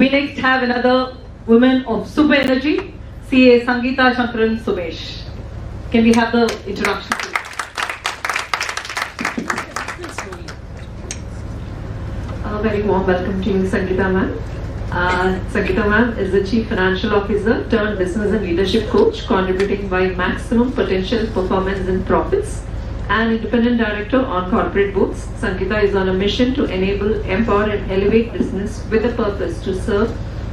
We next have another woman of super energy, CA Sangeeta Shankaran Sumesh. Can we have the introduction, please? A very warm welcome to you, Sangeeta ma'am. Sangeeta ma'am is the Chief Financial Officer turned Business and Leadership Coach, contributing by maximum potential performance and profits, and Independent Director on Corporate Boards. Sangeeta is on a mission to enable, empower and elevate business with a purpose to serve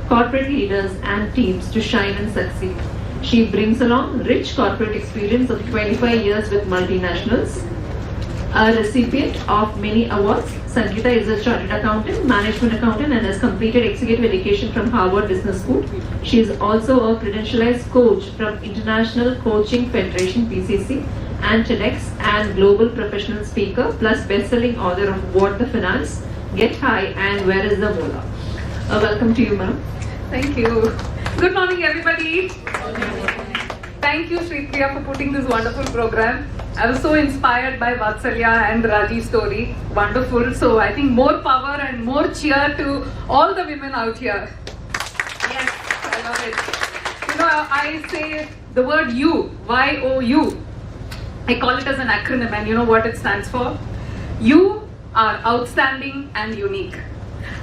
corporate leaders and teams to shine and succeed. She brings along rich corporate experience of 25 years with multinationals. A recipient of many awards, Sangeeta is a chartered accountant, management accountant, and has completed executive education from Harvard Business School. She is also a credentialized coach from International Coaching Federation (PCC) and TEDx, and global professional speaker, plus best-selling author of What the Finance, Get High, and Where is the Mola. Welcome to you, ma'am. Thank you. Good morning, everybody. Thank you, Shripriya, for putting this wonderful program. I was so inspired by Vatsalya and Raji's story. Wonderful. So I think more power and more cheer to all the women out here. Yes, I love it. You know, I say the word you, Y-O-U. I call it as an acronym, and you know what it stands for? You are outstanding and unique.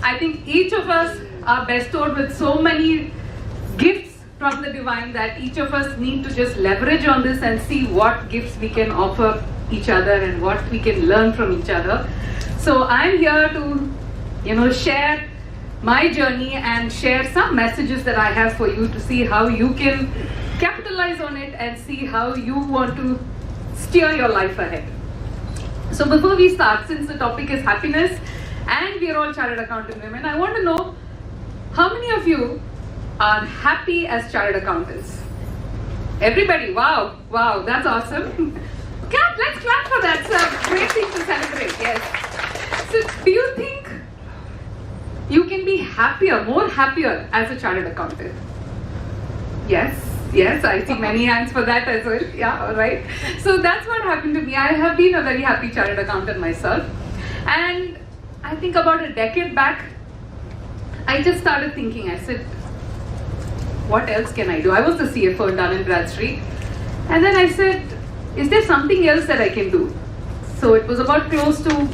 I think each of us are bestowed with so many gifts from the divine that each of us need to just leverage on this and see what gifts we can offer each other and what we can learn from each other. So I'm here to, share my journey and share some messages that I have for you to see how you can capitalize on it and see how you want to steer your life ahead. So before we start, since the topic is happiness and we are all chartered accountant women, I want to know how many of you are happy as chartered accountants? Everybody, wow, that's awesome. Let's clap for that. It's a great thing to celebrate, yes. So do you think you can be happier, more happier as a chartered accountant? Yes, I see many hands for that as well. Yeah, all right. So that's what happened to me. I have been a very happy chartered accountant myself. And I think about a decade back, I just started thinking, I said, what else can I do? I was the CFO in Bradstreet. And then I said, is there something else that I can do? So it was about close to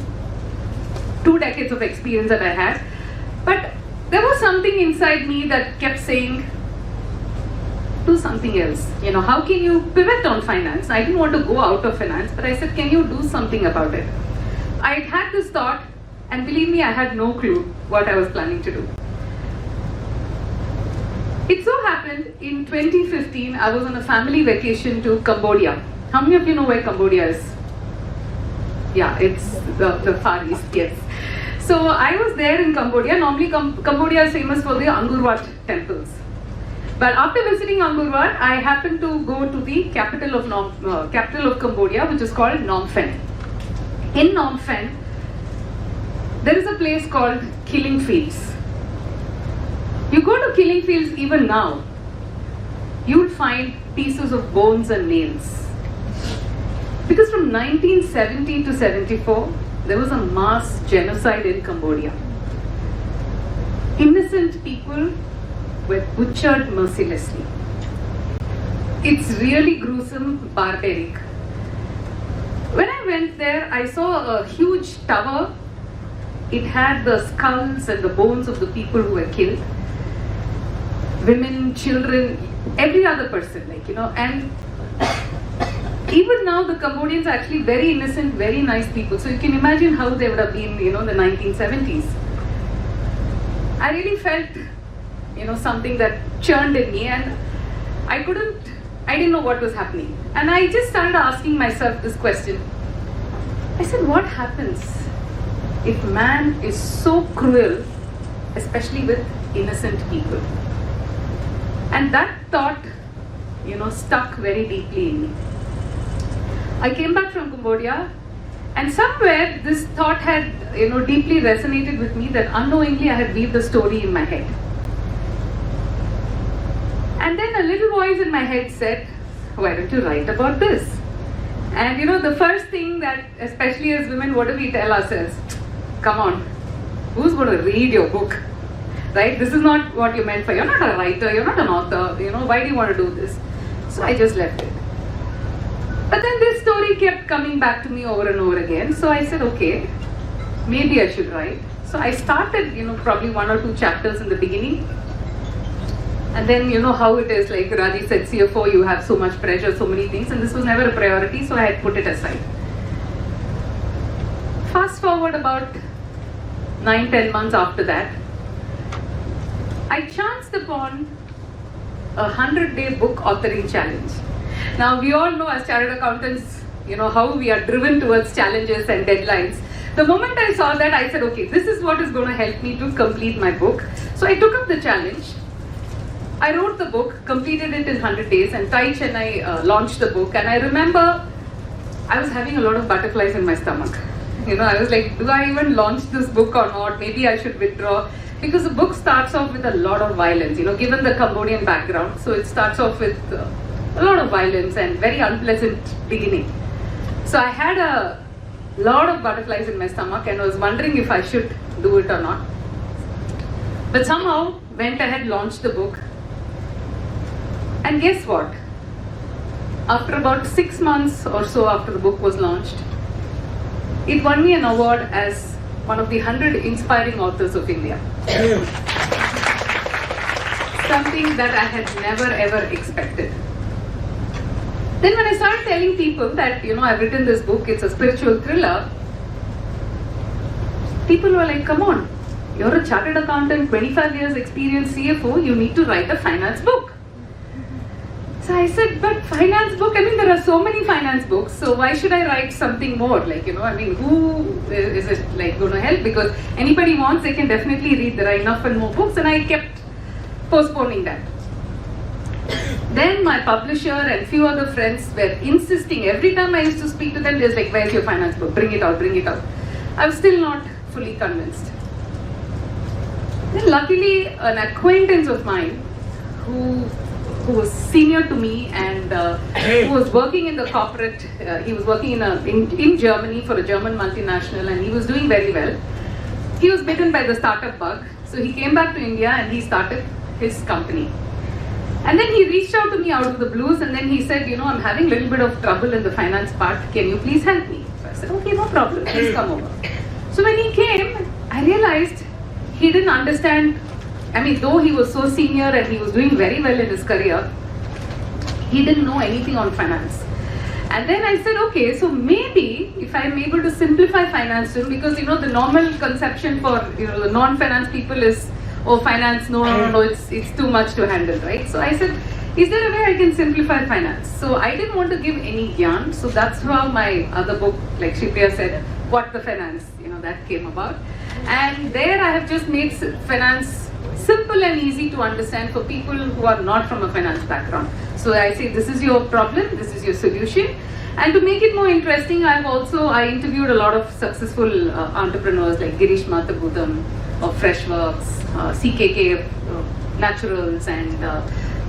2 decades of experience that I had. But there was something inside me that kept saying, do something else. How can you pivot on finance? I didn't want to go out of finance, but I said, can you do something about it? I had this thought, and believe me, I had no clue what I was planning to do. It so happened in 2015, I was on a family vacation to Cambodia. How many of you know where Cambodia is? Yeah, it's the Far East, yes. So I was there in Cambodia. Normally Cambodia is famous for the Angkor Wat temples. But after visiting Angkor Wat, I happened to go to the capital of Cambodia, which is called Phnom Penh. In Phnom Penh, there is a place called Killing Fields. You go to Killing Fields even now, you'll find pieces of bones and nails. Because from 1970 to 74, there was a mass genocide in Cambodia. Innocent people were butchered mercilessly. It's really gruesome, barbaric. When I went there, I saw a huge tower. It had the skulls and the bones of the people who were killed. Women, children, every other person, and even now the Cambodians are actually very innocent, very nice people. So you can imagine how they would have been, the 1970s. I really felt, something that churned in me, and I didn't know what was happening. And I just started asking myself this question. I said, what happens if man is so cruel, especially with innocent people? And that thought, stuck very deeply in me. I came back from Cambodia, and somewhere this thought had, deeply resonated with me, that unknowingly I had weaved a story in my head. And then a little voice in my head said, why don't you write about this? And the first thing that, especially as women, what do we tell ourselves? Come on, who's going to read your book? right? This is not what you meant for. You're not a writer, you're not an author, why do you want to do this? So I just left it. But then this story kept coming back to me over and over again. So I said, okay, maybe I should write. So I started, probably 1 or 2 chapters in the beginning. And then you know how it is, like Raji said, CFO, you have so much pressure, so many things, and this was never a priority, so I had put it aside. Fast forward about 9-10 months after that, I chanced upon a 100-day book authoring challenge. Now we all know as chartered accountants, how we are driven towards challenges and deadlines. The moment I saw that, I said, okay, this is what is going to help me to complete my book. So I took up the challenge. I wrote the book, completed it in 100 days, and Chennai launched the book. And I remember I was having a lot of butterflies in my stomach. I was like, do I even launch this book or not? Maybe I should withdraw. Because the book starts off with a lot of violence, given the Cambodian background. So it starts off with a lot of violence and very unpleasant beginning. So I had a lot of butterflies in my stomach and was wondering if I should do it or not. But somehow went ahead, launched the book. And guess what? After about 6 months or so after the book was launched, it won me an award as one of the 100 inspiring authors of India. Something that I had never ever expected. Then when I started telling people that, I've written this book, it's a spiritual thriller, people were like, come on, you're a chartered accountant, 25 years experience, CFO, you need to write a finance book. So I said, but finance book, there are so many finance books, so why should I write something more? Who is it going to help? Because anybody wants, they can definitely read, there are enough and more books, and I kept postponing that. Then my publisher and few other friends were insisting, every time I used to speak to them, they was like, where's your finance book? Bring it out, bring it out. I was still not fully convinced. Then luckily, an acquaintance of mine who was senior to me and who was working in the corporate, he was working in Germany for a German multinational, and he was doing very well. He was bitten by the startup bug, so he came back to India and he started his company. And then he reached out to me out of the blues, and then he said, I'm having a little bit of trouble in the finance part, can you please help me? So I said, okay, no problem, please come over. So when he came, I realized he didn't understand. Though he was so senior and he was doing very well in his career, he didn't know anything on finance. And then I said, okay, so maybe if I'm able to simplify finance to him, because the normal conception for the non-finance people is, oh, finance, no, it's too much to handle, right? So I said, is there a way I can simplify finance? So I didn't want to give any yarn, so that's how my other book, like Shripriya said, What the Finance, that came about. And there I have just made finance simple and easy to understand for people who are not from a finance background. So I say, this is your problem, this is your solution. And to make it more interesting, I interviewed a lot of successful entrepreneurs like Girish Mathabudam of Freshworks, CKK Naturals, and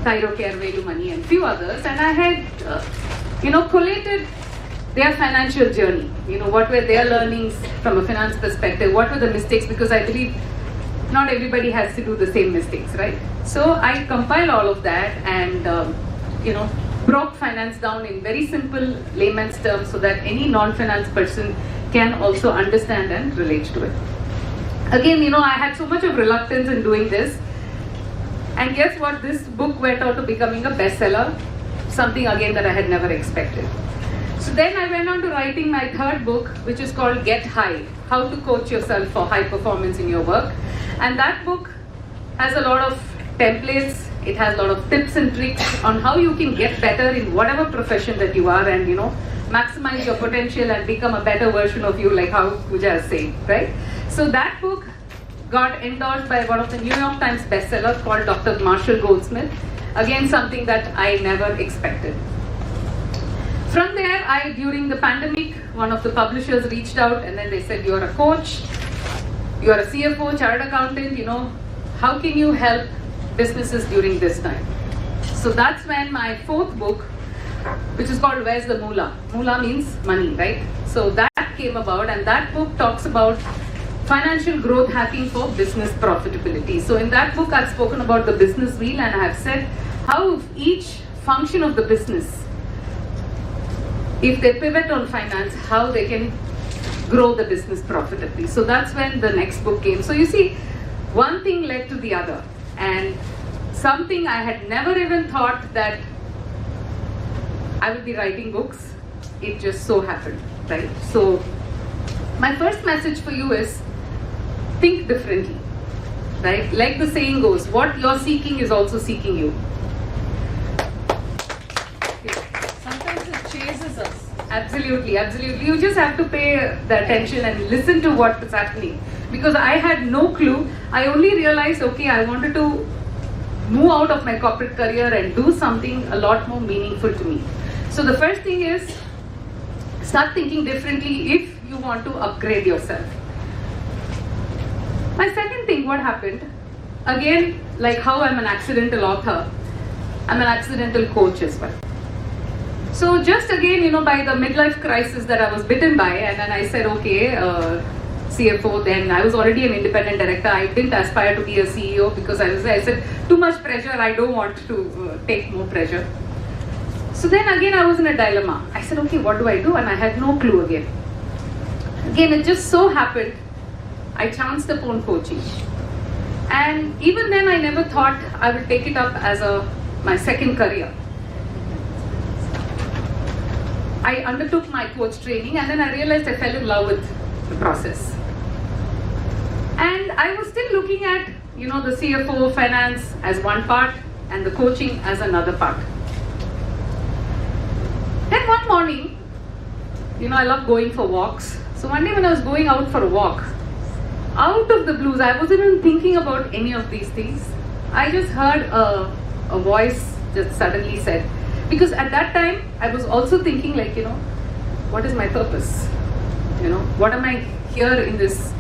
Thyrocare Velumani, and few others. And I had, collated their financial journey. What were their learnings from a finance perspective? What were the mistakes? Because I believe not everybody has to do the same mistakes, right? So I compiled all of that and, broke finance down in very simple layman's terms so that any non-finance person can also understand and relate to it. Again, I had so much of reluctance in doing this. And guess what? This book went out to becoming a bestseller, something again that I had never expected. So then I went on to writing my third book, which is called Get High, How to Coach Yourself for High Performance in Your Work. And that book has a lot of templates, it has a lot of tips and tricks on how you can get better in whatever profession that you are and, maximize your potential and become a better version of you, like how Pooja is saying, right? So that book got endorsed by one of the New York Times bestsellers called Dr. Marshall Goldsmith. Again, something that I never expected. From there, during the pandemic, one of the publishers reached out and then they said, you're a coach, you're a CFO, chartered accountant, how can you help businesses during this time? So that's when my fourth book, which is called Where's the Moolah? Moolah means money, right? So that came about, and that book talks about financial growth hacking for business profitability. So in that book, I've spoken about the business wheel, and I have said how each function of the business, if they pivot on finance, how they can grow the business profitably. So that's when the next book came. So you see, one thing led to the other, and something I had never even thought that I would be writing books, it just so happened, right? So my first message for you is, think differently, right? Like the saying goes, what you're seeking is also seeking you. Sometimes it chases us. Absolutely, absolutely. You just have to pay the attention and listen to what is happening. Because I had no clue. I only realized, okay, I wanted to move out of my corporate career and do something a lot more meaningful to me. So the first thing is, start thinking differently if you want to upgrade yourself. My second thing, what happened, again, like how I'm an accidental author, I'm an accidental coach as well. So just again, by the midlife crisis that I was bitten by, and then I said, okay, CFO, then I was already an independent director. I didn't aspire to be a CEO because I said, too much pressure, I don't want to take more pressure. So then again, I was in a dilemma. I said, okay, what do I do? And I had no clue again. Again, it just so happened, I chanced upon coaching. And even then, I never thought I would take it up as my second career. I undertook my coach training, and then I realized I fell in love with the process. And I was still looking at, the CFO finance as one part and the coaching as another part. Then one morning, I love going for walks. So one day when I was going out for a walk, out of the blues, I wasn't even thinking about any of these things. I just heard a voice just suddenly said, because at that time, I was also thinking like, what is my purpose? What am I here in this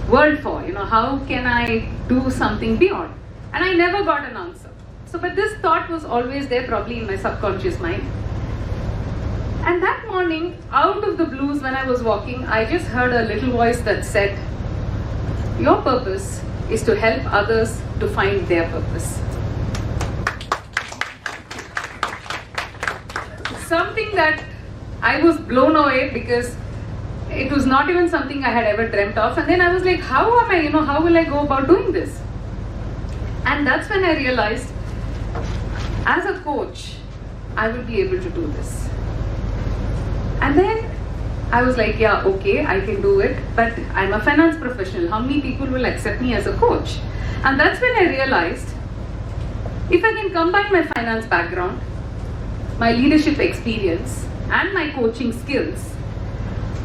world for? How can I do something beyond? And I never got an answer. So, but this thought was always there, probably in my subconscious mind. And that morning, out of the blues, when I was walking, I just heard a little voice that said, your purpose is to help others to find their purpose. Something that I was blown away, because it was not even something I had ever dreamt of. And then I was like, how will I go about doing this? And that's when I realized, as a coach, I will be able to do this. And then I was like, yeah, okay, I can do it, but I'm a finance professional. How many people will accept me as a coach? And that's when I realized, if I can combine my finance background, my leadership experience, and my coaching skills,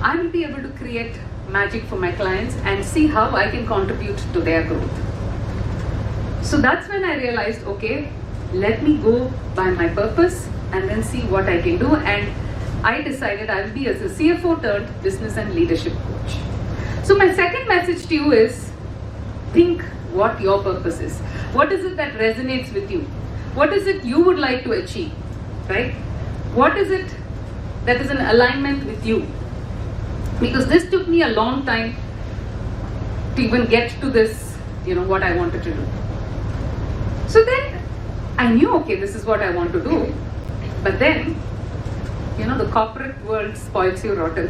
I will be able to create magic for my clients and see how I can contribute to their growth. So that's when I realized, okay, let me go by my purpose and then see what I can do. And I decided I will be as a CFO turned business and leadership coach. So my second message to you is, think what your purpose is. What is it that resonates with you? What is it you would like to achieve, right? What is it that is in alignment with you? Because this took me a long time to even get to this, what I wanted to do. So then I knew, okay, this is what I want to do. But then, the corporate world spoils you rotten.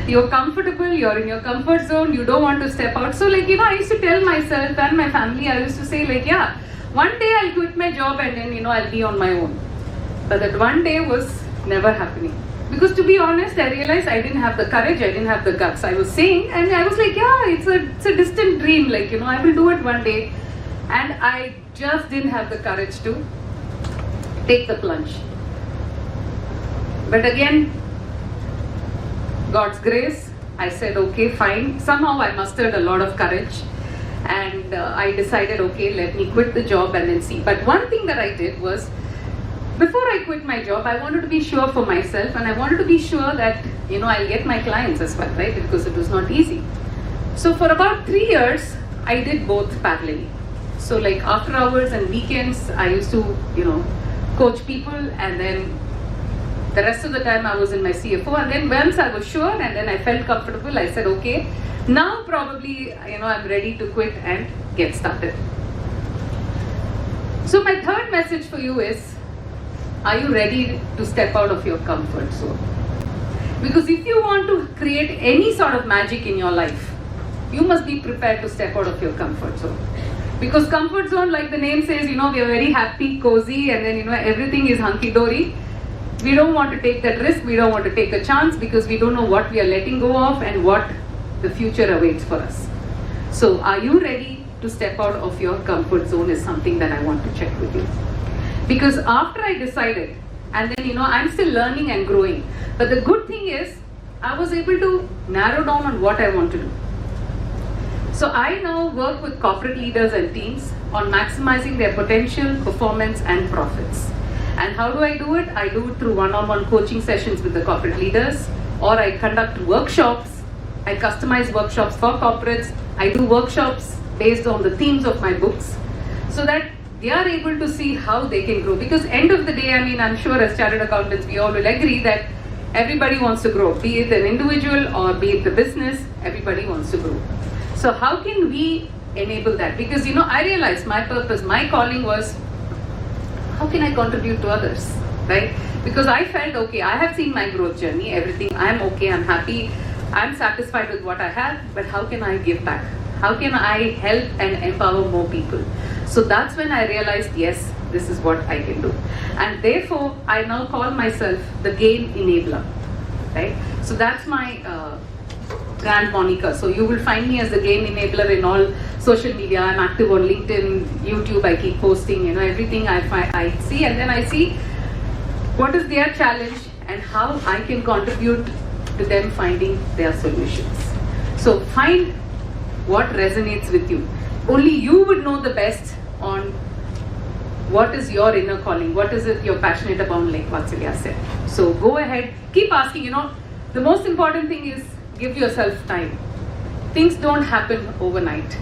You're comfortable, you're in your comfort zone, you don't want to step out. So I used to tell myself and my family, I used to say yeah, one day I'll quit my job and then, I'll be on my own. But that one day was never happening. Because to be honest, I realized I didn't have the courage, I didn't have the guts. I was saying, and I was like, yeah, it's a distant dream, I will do it one day. And I just didn't have the courage to take the plunge. But again, God's grace, I said, okay, fine. Somehow I mustered a lot of courage, and I decided, okay, let me quit the job and then see. But one thing that I did was, before I quit my job, I wanted to be sure for myself, and I wanted to be sure that, I'll get my clients as well, right? Because it was not easy. So for about 3 years, I did both parallelly. So after hours and weekends, I used to, coach people, and then the rest of the time I was in my CFO. And then once I was sure and then I felt comfortable, I said, okay, Now probably, I'm ready to quit and get started. So my third message for you is, are you ready to step out of your comfort zone? Because if you want to create any sort of magic in your life, you must be prepared to step out of your comfort zone. Because comfort zone, like the name says, we are very happy, cozy, and then everything is hunky-dory. We don't want to take that risk, we don't want to take a chance because we don't know what we are letting go of and what the future awaits for us. So are you ready to step out of your comfort zone is something that I want to check with you. Because after I decided, and then I'm still learning and growing, but the good thing is I was able to narrow down on what I want to do. So I now work with corporate leaders and teams on maximizing their potential, performance and profits. And how do I do it? I do it through one-on-one coaching sessions with the corporate leaders, or I conduct workshops. I customize workshops for corporates. I do workshops based on the themes of my books so that they are able to see how they can grow. Because end of the day, I'm sure as chartered accountants, we all will agree that everybody wants to grow, be it an individual or be it the business, everybody wants to grow. So how can we enable that? Because I realized my purpose, my calling was, how can I contribute to others, right? Because I felt, okay, I have seen my growth journey, everything, I'm okay, I'm happy, I'm satisfied with what I have, but how can I give back? How can I help and empower more people? So that's when I realized, yes, this is what I can do. And therefore, I now call myself the game enabler, right? So that's my brand moniker. So you will find me as the game enabler in all social media. I'm active on LinkedIn, YouTube, I keep posting, everything I see, and then I see what is their challenge and how I can contribute to them finding their solutions. So find what resonates with you. Only you would know the best on what is your inner calling, what is it you're passionate about, like Vatsalya said. So go ahead, keep asking, the most important thing is give yourself time. Things don't happen overnight.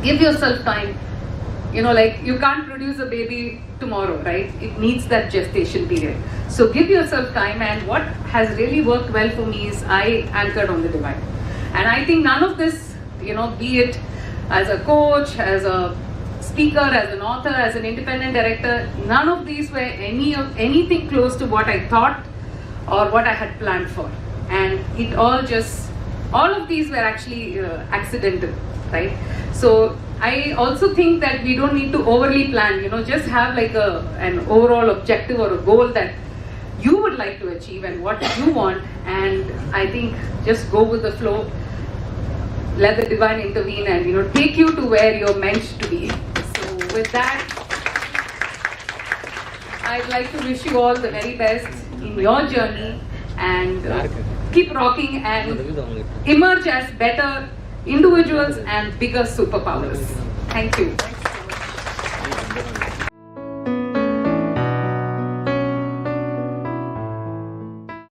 Give yourself time. Like you can't produce a baby tomorrow, right? It needs that gestation period. So give yourself time, and what has really worked well for me is I anchored on the divine. And I think none of this, be it as a coach, as a speaker, as an author, as an independent director, none of these were anything close to what I thought or what I had planned for. And it all of these were actually accidental, right? So I also think that we don't need to overly plan, just have like an overall objective or a goal that you would like to achieve and what you want, and I think just go with the flow, let the divine intervene and take you to where you're meant to be. So with that, I'd like to wish you all the very best in your journey, and keep rocking and emerge as better individuals and bigger superpowers. Thank you.